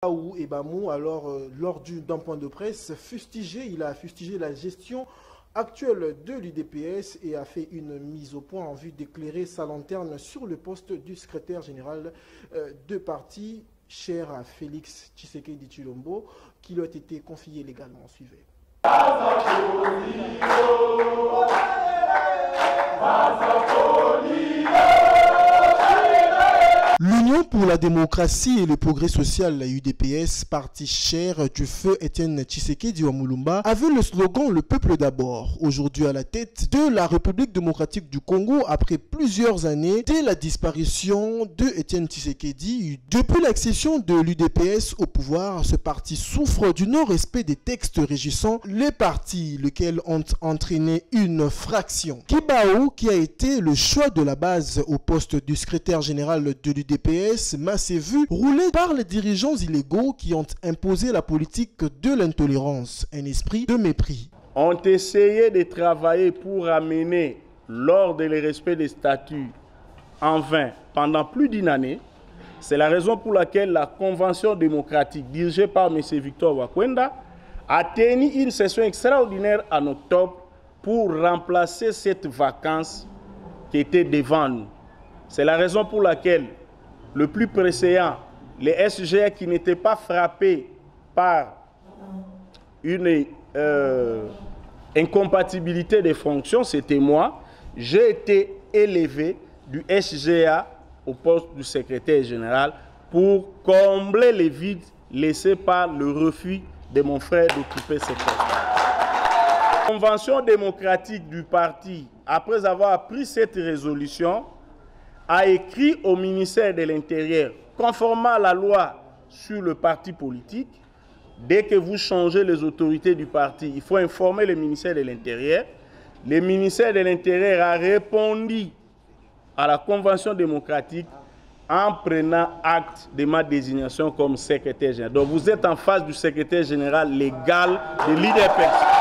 Ou Ebamou, alors lors d'un point de presse, il a fustigé la gestion actuelle de l'UDPS et a fait une mise au point en vue d'éclairer sa lanterne sur le poste du secrétaire général de parti, cher à Félix Tshisekedi Tshilombo, qui lui a été confié légalement. Suivez. L'Union pour la démocratie et le progrès social, la UDPS, parti cher du feu Étienne Tshisekedi Wamulumba, avait le slogan « Le peuple d'abord ». Aujourd'hui à la tête de la République démocratique du Congo, après plusieurs années dès la disparition de Étienne Tshisekedi. Depuis l'accession de l'UDPS au pouvoir, ce parti souffre du non-respect des textes régissant les partis, lesquels ont entraîné une fraction. Kibao, qui a été le choix de la base au poste du secrétaire général de l'UDPS, s'est vu roulé par les dirigeants illégaux qui ont imposé la politique de l'intolérance, un esprit de mépris. Ont essayé de travailler pour amener l'ordre et le respect des statuts en vain pendant plus d'une année. C'est la raison pour laquelle la Convention démocratique dirigée par M. Victor Wakwenda a tenu une session extraordinaire en octobre pour remplacer cette vacance qui était devant nous. C'est la raison pour laquelle le plus pressant, les SGA qui n'étaient pas frappés par une incompatibilité des fonctions, c'était moi. J'ai été élevé du SGA au poste du secrétaire général pour combler les vides laissés par le refus de mon frère d'occuper ce poste. La Convention démocratique du parti, après avoir pris cette résolution, a écrit au ministère de l'Intérieur, conformément à la loi sur le parti politique, dès que vous changez les autorités du parti, il faut informer le ministère de l'Intérieur. Le ministère de l'Intérieur a répondu à la Convention démocratique en prenant acte de ma désignation comme secrétaire général. Donc vous êtes en face du secrétaire général légal de l'UDPS.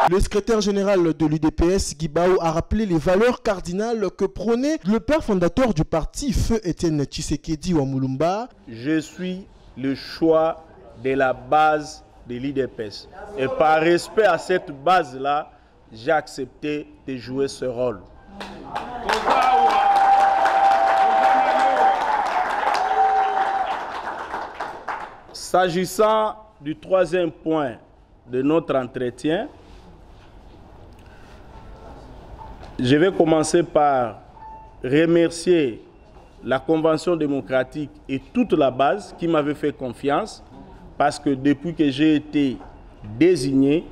Le secrétaire général de l'UDPS, Guibao, a rappelé les valeurs cardinales que prônait le père fondateur du parti, feu Étienne Tshisekedi Wamulumba. Je suis le choix de la base de l'UDPS. Et par respect à cette base-là, j'ai accepté de jouer ce rôle. S'agissant du troisième point de notre entretien, je vais commencer par remercier la Convention démocratique et toute la base qui m'avait fait confiance, parce que depuis que j'ai été désigné,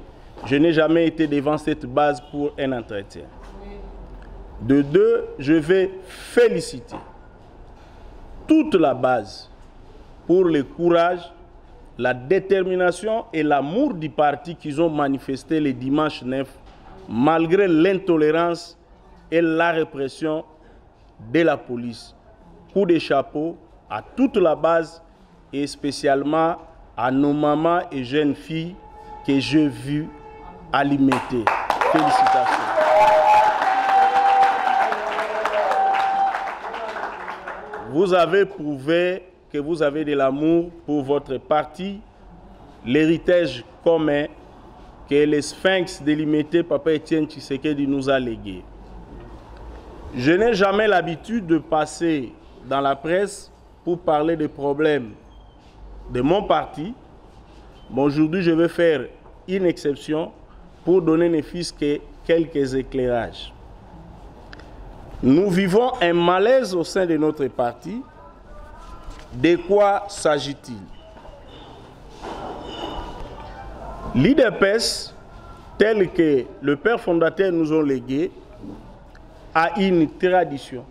je n'ai jamais été devant cette base pour un entretien. De deux, je vais féliciter toute la base pour le courage, la détermination et l'amour du parti qu'ils ont manifesté le dimanche 9, malgré l'intolérance et la répression de la police. Coup de chapeau à toute la base et spécialement à nos mamans et jeunes filles que j'ai vues alimenter. Félicitations. Vous avez prouvé que vous avez de l'amour pour votre parti, l'héritage commun que le sphinx délimité Papa Étienne Tshisekedi nous a légué. Je n'ai jamais l'habitude de passer dans la presse pour parler des problèmes de mon parti. Mais aujourd'hui, je vais faire une exception pour donner ne fût-ce que quelques éclairages. Nous vivons un malaise au sein de notre parti. De quoi s'agit-il? L'UDPS, tel que le père fondateur nous a légué, a une tradition,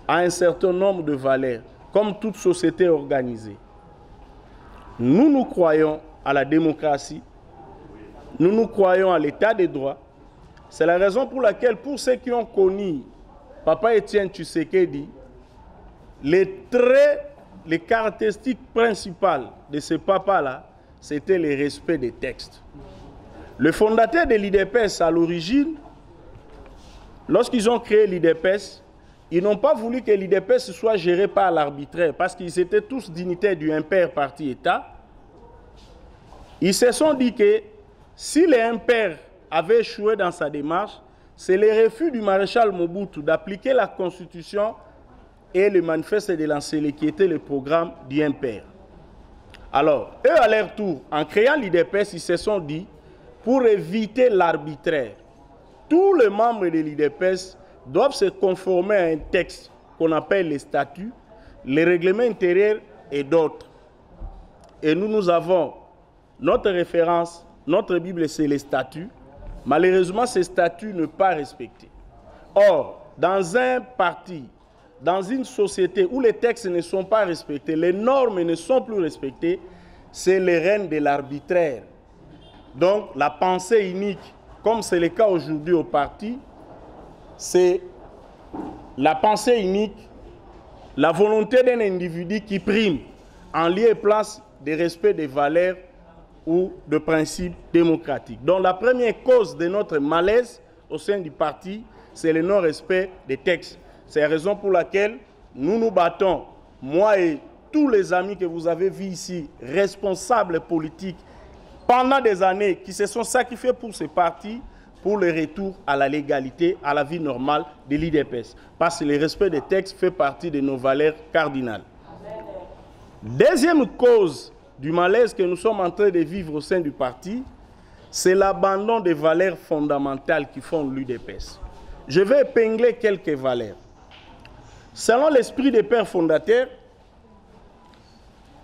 a un certain nombre de valeurs, comme toute société organisée. Nous croyons à la démocratie, nous croyons à l'état de droit. C'est la raison pour laquelle, pour ceux qui ont connu Papa Étienne Tshisekedi, les traits, les caractéristiques principales de ce papa-là, c'était le respect des textes. Le fondateur de l'UDPS, à l'origine, lorsqu'ils ont créé l'UDPS, ils n'ont pas voulu que l'IDPS soit géré par l'arbitraire parce qu'ils étaient tous dignitaires du impair parti-État. Ils se sont dit que si l'impair avait échoué dans sa démarche, c'est le refus du maréchal Mobutu d'appliquer la Constitution et le manifeste de l'Ancélé qui était le programme du impair. Alors, eux à leur tour, en créant l'IDPS, ils se sont dit, pour éviter l'arbitraire, tous les membres de l'IDPS doivent se conformer à un texte qu'on appelle les statuts, les règlements intérieurs et d'autres. Et nous avons notre référence, notre Bible, c'est les statuts. Malheureusement, ces statuts ne sont pas respectés. Or, dans un parti, dans une société où les textes ne sont pas respectés, les normes ne sont plus respectées, c'est le règne de l'arbitraire. Donc, la pensée unique, comme c'est le cas aujourd'hui au parti, c'est la pensée unique, la volonté d'un individu qui prime en lieu et place de respect des valeurs ou de principes démocratiques. Donc la première cause de notre malaise au sein du parti, c'est le non-respect des textes. C'est la raison pour laquelle nous nous battons, moi et tous les amis que vous avez vus ici, responsables politiques, pendant des années, qui se sont sacrifiés pour ce parti, pour le retour à la légalité, à la vie normale de l'IDPS. Parce que le respect des textes fait partie de nos valeurs cardinales. Deuxième cause du malaise que nous sommes en train de vivre au sein du parti, c'est l'abandon des valeurs fondamentales qui font l'UDPS. Je vais épingler quelques valeurs. Selon l'esprit des pères fondateurs,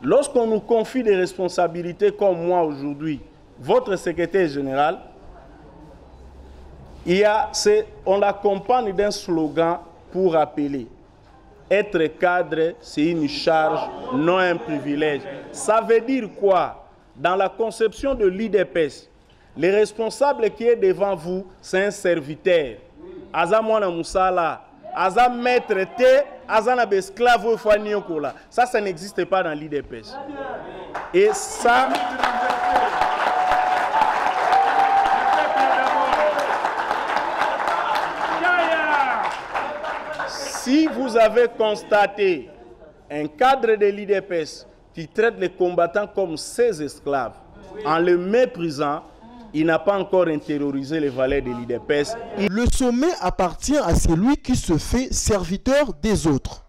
lorsqu'on nous confie des responsabilités comme moi aujourd'hui, votre secrétaire général, on l'accompagne d'un slogan pour rappeler. Être cadre, c'est une charge, non un privilège. Ça veut dire quoi? Dans la conception de l'IDPS, le responsable qui est devant vous, c'est un serviteur. Aza mwana musala, aza maître te, aza na esclave faniokola. Ça n'existe pas dans l'IDPS. Et ça... Si vous avez constaté un cadre de l'IDPS qui traite les combattants comme ses esclaves, en les méprisant, il n'a pas encore intériorisé les valeurs de l'IDPS. Le sommet appartient à celui qui se fait serviteur des autres.